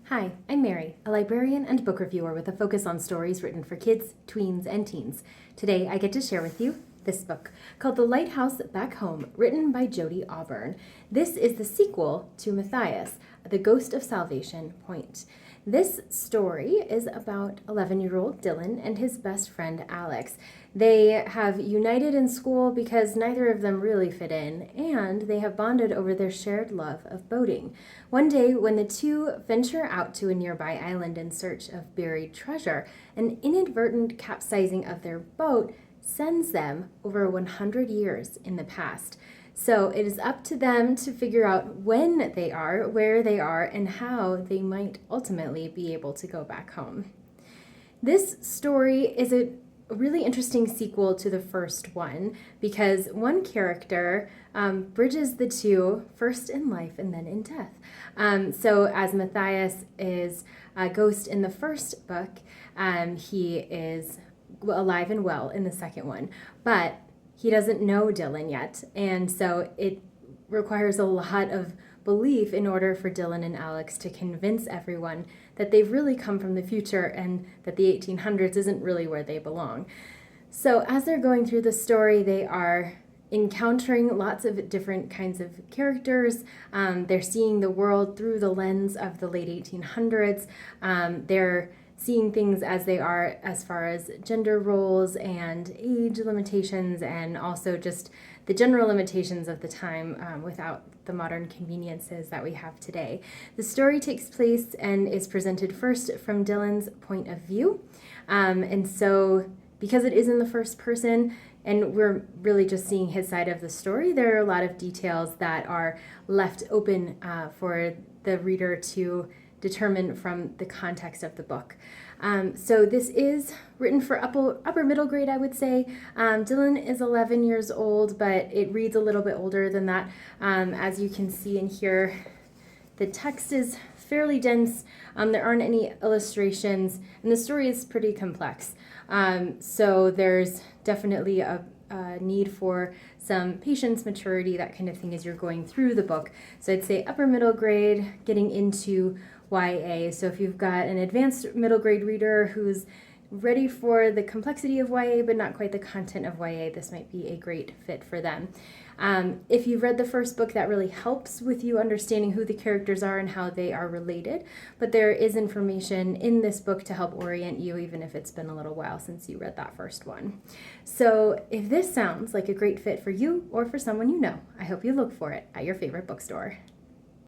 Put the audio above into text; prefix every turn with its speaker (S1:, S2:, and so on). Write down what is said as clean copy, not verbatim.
S1: Hi, I'm Mary, a librarian and book reviewer with a focus on stories written for kids, tweens, and teens. Today, I get to share with you this book called The Lighthouse Back Home, written by Jody Auburn. This is the sequel to Matthias, The Ghost of Salvation Point. This story is about 11-year-old Dylan and his best friend Alex. They have united in school because neither of them really fit in, and they have bonded over their shared love of boating. One day, when the two venture out to a nearby island in search of buried treasure, an inadvertent capsizing of their boat sends them over 100 years in the past. So it is up to them to figure out when they are, where they are, and how they might ultimately be able to go back home. This story is a really interesting sequel to the first one because one character bridges the two, first in life and then in death. So as Matthias is a ghost in the first book, he is alive and well in the second one, but he doesn't know Dylan yet, and so it requires a lot of belief in order for Dylan and Alex to convince everyone that they've really come from the future and that the 1800s isn't really where they belong. So as they're going through the story, they are encountering lots of different kinds of characters. They're seeing the world through the lens of the late 1800s. They're seeing things as they are as far as gender roles and age limitations, and also just the general limitations of the time without the modern conveniences that we have today. The story takes place and is presented first from Dylan's point of view. And so because it is in the first person and we're really just seeing his side of the story, there are a lot of details that are left open for the reader to determine from the context of the book. So this is written for upper middle grade, I would say. Dylan is 11 years old, but it reads a little bit older than that. As you can see in here, the text is fairly dense. There aren't any illustrations, and the story is pretty complex. So there's definitely a need for some patience, maturity, that kind of thing as you're going through the book. So I'd say upper middle grade, getting into YA. So if you've got an advanced middle grade reader who's ready for the complexity of YA but not quite the content of YA, this might be a great fit for them. If you've read the first book, that really helps with you understanding who the characters are and how they are related, but there is information in this book to help orient you even if it's been a little while since you read that first one. So if this sounds like a great fit for you or for someone you know, I hope you look for it at your favorite bookstore.